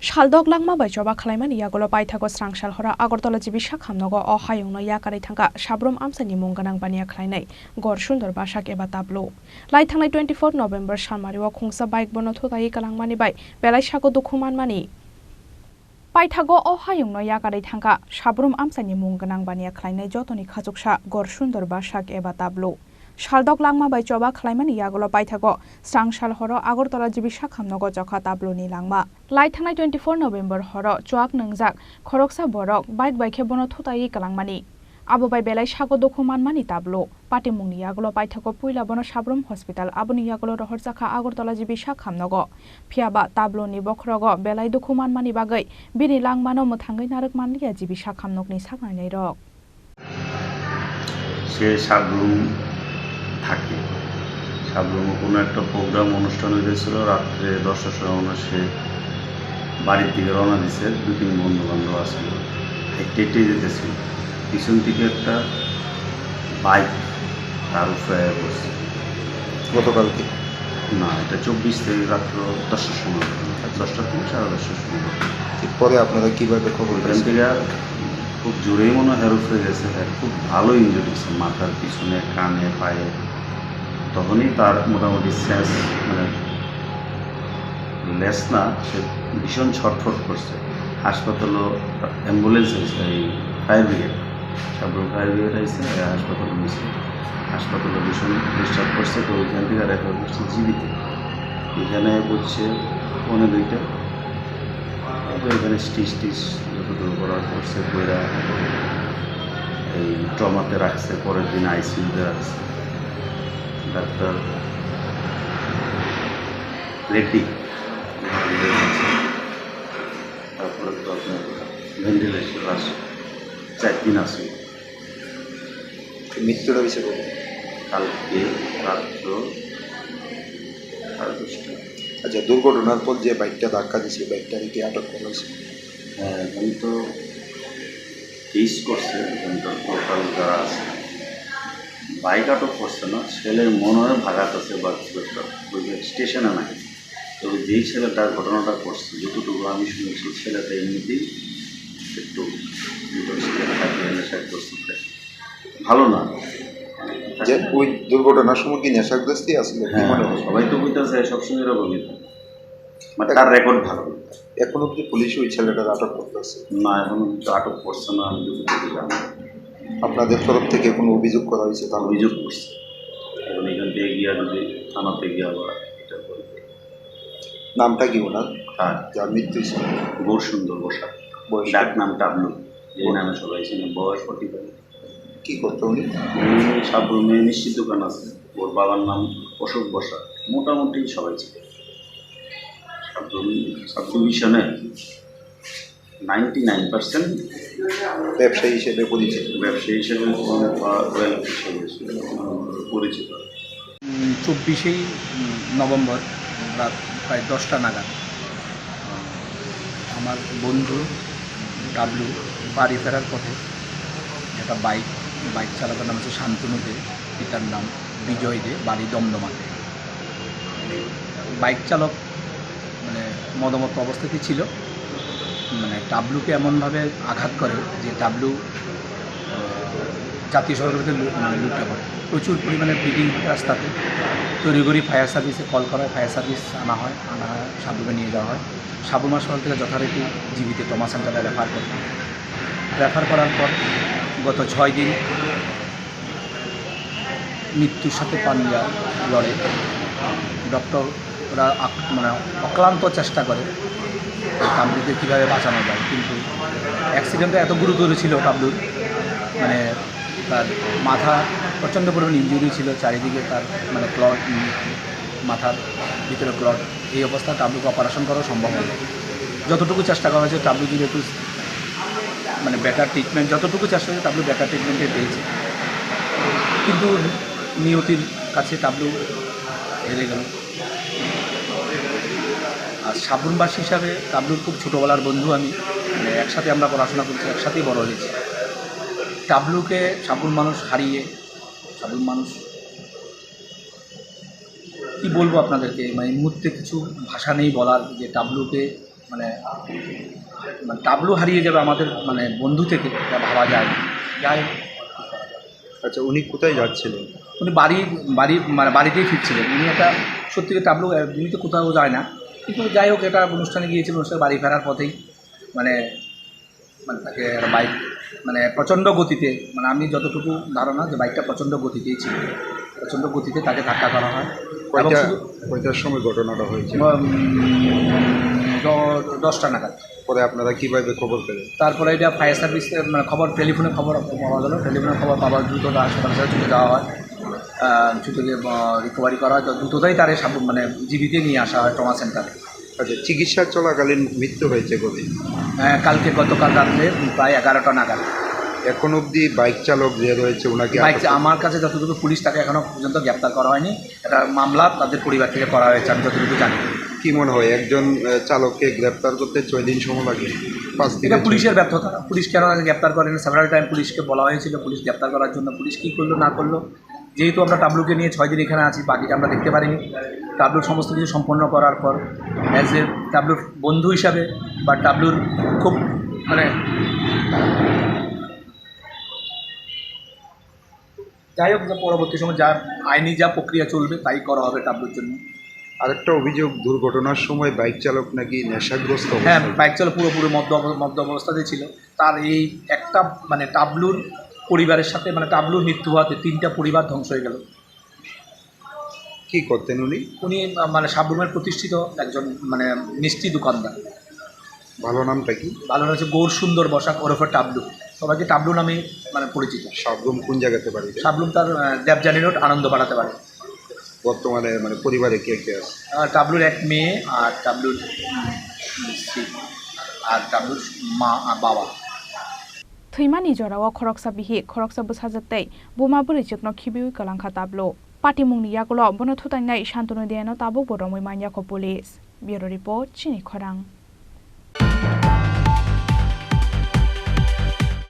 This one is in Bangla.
Shaldok langma bai joba khlaiman yagolo paithago strangshal hora Agartala jibisha khamnogo o hayungno yakari thangka sabrum amsani munganang bania khlainai gor sundor basak eba tablo lai thangnai 24 November salmariwa khungsa bike bono thutai kalangmani bai belai sago dukhuman mani paithago o hayungno yakari thangka sabrum amsani munganang bania khlainai jotoni khajuksa gor sundor basak eba tablo Shaldok langma bai joba khlaiman yagolo paithago strangshal horo Agartala jibisha khamnogo jokha tabloni langma lai thangnai 24 November horo chuak nangjak khoroksa borok bike baikhe bono thutai kalangmani abo bai belai sago dokhuman mani tablo patimungni yagolo paithago puila bono sabrum hospital aboni yagolo rohorjaka Agartala jibisha khamnogo phiaba tabloni bokhrogo belai dokhuman mani bagai bini langmano muthangai narak manliya jibisha khamnokni saknai rok সে সাবরুম থাকে সাবরুমে কোনো একটা প্রোগ্রাম অনুষ্ঠান হয়েছিল রাত্রে 10টার সময় সে বাড়ির দিকে রওনা দিছে দুই তিন বন্ধু বান্ধব আসছিল হেঁটে যেতেছিল পিছন থেকে একটা বাইক তার উপরে বসছে গতকালকে না এটা 24 থেকে রাত্র 10টার সময় 10টা থেকে 10:30টার সময় পরে আপনারা কীভাবে খবর এখান পেয়েছেন? থেকে খুব জোরেই মনে হয় হেরফ হয়ে গেছে খুব ভালো ইনজুরি হয়েছে মাথার পিছনে কানে পায়ে তখনই তার মোটামুটি সেন্স মানে লেস না সে ভীষণ ছটফট করছে হাসপাতালও অ্যাম্বুলেন্স হয়েছে এই fire brigade Sabroom fire brigade হয়েছে হাসপাতালে নিয়েছে হাসপাতালে ভীষণ ডিস্টার্ব করছে তো ওইখান থেকে রেফার করছে জীবিত এখানে বলছে 1:30 এখানে স্টিচ যতটুকু করা করছে কইরা এই ট্রমাতে রাখছে পরের দিন আইসিইউতে রাখছে ডাক্তার রেডি তারপরে তো আপনার ভেন্টিলেশন আছে 4 দিন আছে মৃত্যুটা হয়েছে কবে? কালকে রাত্র 10:30। আচ্ছা, দুর্ঘটনার পর যে বাইকটা ধাক্কা দিয়েছে বাইকটা কি আটক করা হয়েছে? হ্যাঁ এখন তো কেস করছে এখন তো টোটাল যারা আছে বাইক আটক করছে না ছেলের মনে হয় ভাগাত আছে বা ওই স্টেশনে নাই তো যেই ছেলেটা ঘটনাটা করছে যতটুকু আমি শুনেছি ছেলেটা এমনিতেই একটু নেশা করছে ভালো না যে ওই দুর্ঘটনার সময় কি নেশাগ্রস্তি আসলে কি হ্যাঁ মনে হয়? সবাই তো বুঝতেছে সবসময় এরকমই মানে তার রেকর্ড ভালো এখনো কি পুলিশ ওই ছেলেটার আটক করতেছে? না এখন তো আটক করছে না আমি যতটুকু জানি আপনাদের তরফ থেকে কোনো অভিযোগ করা হয়েছে? তার অভিযোগ করছে এখন এখান থেকে গিয়া যদি থানাতে গিয়ে আবার এটা করবে নামটা কি ওনার হ্যাঁ যার মৃত্যু হয়েছে? গৌর সুন্দর বসাক বয়স ডাক নাম টাবলু যে নামে সবাই ছিল বয়স 45 কি করতো উনি? সাবরুমে নিশ্চিত দোকান আছে ওর বাবার নাম অশোক বসাক মোটামুটি সবাই ছিল সাবরুম মিশনে 99% ব্যবসায়ী হিসেবে পরিচিত। ব্যবসায়ী হিসেবে রয়্যাল হিসেবে পরিচিত 24 নভেম্বর রাত প্রায় 10টা নাগাদ আমার বন্ধু ডাবলু বাড়ি ফেরার পথে একটা বাইক চালকের নাম হচ্ছে শান্তনু দে, পিতার নাম বিজয় দে, বাড়ি দমদমাতে। বাইক চালক মানে মদমত্ত অবস্থাতে ছিল, মানে ডাবলুকে এমনভাবে আঘাত করে যে ডাবলু জাতীয় সড়ককে লুটে পড়ে। প্রচুর পরিমাণে ব্লিডিং রাস্তাতে তড়িঘড়ি ফায়ার সার্ভিসে কল করা হয়, ফায়ার সার্ভিস আনা হয় সাবরুমে নিয়ে যাওয়া হয়। সাবরুম হাসপাতাল থেকে যথারীতি জীবিত ট্রমা সেন্টারে রেফার করার পর গত 6 দিন মৃত্যুর সাথে পাঞ্জা লড়ে। ডক্টররা মানে অক্লান্ত চেষ্টা করে কামড়িতে কীভাবে বাঁচানো যায়, কিন্তু অ্যাক্সিডেন্টটা এত গুরুতর ছিল ডাবলুর, মানে তার মাথা প্রচণ্ড পরিমাণ ইনজুরি ছিল, চারিদিকে তার মানে ক্লট, মাথার ভিতরে ক্লট। এই অবস্থা ডাবলুকে অপারেশন করা সম্ভব হলো। যতটুকু চেষ্টা করা হয়েছে ডাবলু যদি একটু মানে বেটার ট্রিটমেন্ট, যতটুকু চেষ্টা হয়েছে ডাবলু বেটার ট্রিটমেন্টে পেয়েছে, কিন্তু নিয়তির কাছে ডাবলু হেরে গেল। আর সাবরুমবাসী হিসাবে ডাবলুর খুব ছোটোবেলার বন্ধু আমি, মানে একসাথে আমরা পড়াশোনা করছি, একসাথেই বড় হয়েছি। ডাবলুকে সাবরুম মানুষ হারিয়ে, সাবরুম মানুষ কী বলবো আপনাদেরকে, মানে এই মুহূর্তে কিছু ভাষা নেই বলার যে ডাবলুকে মানে টাবলু হারিয়ে যাবে আমাদের মানে বন্ধু থেকে এটা ভাবা যায় না। যাই হোক, আচ্ছা, উনি কোথায় যাচ্ছিলেন? উনি মানে বাড়িতেই ফিরছিলেন। উনি একটা সত্যিকার টাবলু এমনিতে কোথাও যায় না, কিন্তু যাই হোক এটা অনুষ্ঠানে গিয়েছিল, অনুষ্ঠানে বাড়ি ফেরার পথেই মানে মানে তাকে বাইক মানে প্রচণ্ড গতিতে, মানে আমি যতটুকু ধারণা যে বাইকটা প্রচণ্ড গতিতেই ছিল, প্রচণ্ড গতিতে তাকে ধাক্কা করা হয়। এবং শুধু কয়টার সময় ঘটনাটা হয়েছে? 10টা নাগাদ। পরে আপনারা কিভাবে খবর পেলেন? তারপরে এটা ফায়ার সার্ভিস মানে টেলিফোনে খবর পাওয়া গেল। টেলিফোনে খবর পাওয়ার দ্রুত হাসপাতালে ছুটে যাওয়া হয়, ছুটে গিয়ে রিকভারি করা হয়। তো দ্রুততাই তার মানে জীবিতে নিয়ে আসা হয় ট্রমা সেন্টারে। আচ্ছা, চিকিৎসা চলাকালীন মৃত্যু হয়েছে কবে? গতকাল রাত্রে প্রায় 11টা নাগাদ। এখন অবধি বাইক চালক যে রয়েছে ওনাকে আমার কাছে যতটুকু পুলিশ তাকে এখনও পর্যন্ত গ্রেপ্তার করা হয়নি। এটা মামলা তাদের পরিবার থেকে করা হয়েছে আমি যতটুকু জানি। কি মনে হয় একজন চালককে গ্রেপ্তার করতে 6 দিন সময় লাগে? 5 দিন? এটা পুলিশের ব্যর্থতা। পুলিশ কেন গ্রেপ্তার করেনি? সেভারাল টাইম পুলিশকে বলা হয়েছিল পুলিশ গ্রেপ্তার করার জন্য। পুলিশ কী করলো না করলো, যেহেতু আমরা টাবলুকে নিয়ে 6 দিন এখানে আছি, বাকিটা আমরা দেখতে পারিনি। টাবলুর সমস্ত কিছু সম্পন্ন করার পর অ্যাজ এ টাবলুর বন্ধু হিসাবে বা টাবলুর খুব মানে যাই হোক, পরবর্তী সময় যা আইনি যা প্রক্রিয়া চলবে তাই করা হবে টাবলুর জন্য। আরেকটা অভিযোগ, দুর্ঘটনার সময় বাইক চালক নাকি নেশাগ্রস্ত। হ্যাঁ, বাইক চালক পুরোপুরি মদ্য অবস্থাতেই ছিল। তার এই একটা মানে টাবলুর পরিবারের সাথে মানে টাবলুর মৃত্যু হওয়াতে 3টা পরিবার ধ্বংস হয়ে গেল। কি করতেন উনি? উনি মানে সাবরুমের প্রতিষ্ঠিত একজন মানে মিষ্টি দোকানদার। ভালো নামটা কি? ভালো নাম হচ্ছে গৌর সুন্দর বসাক ওরফে টাবলু। সবাইকে টাবলু নামে মানে পরিচিত। সাবরুম কোন জায়গাতে বাড়ি? সাবরুম তার দেবযানী রোড, আনন্দ বাড়াতে পারে। বর্তমানে মানে পরিবারে কে কে আছে? টাবলুর এক মেয়ে আর টাবলুর স্ত্রী আর টাবলুর মা আর বাবা। थैमानि जराव खरकसा बिहि खरकसा बुसाजतै बुमाबुरि चिकनो खिबिउ कलांखा ताबलो पाटिमुंनि यागलो बनो थुतांनाय शान्तनु देयानो ताबु बरमै मान्याखो पुलिस ब्यूरो रिपोर्ट चिनि खरां।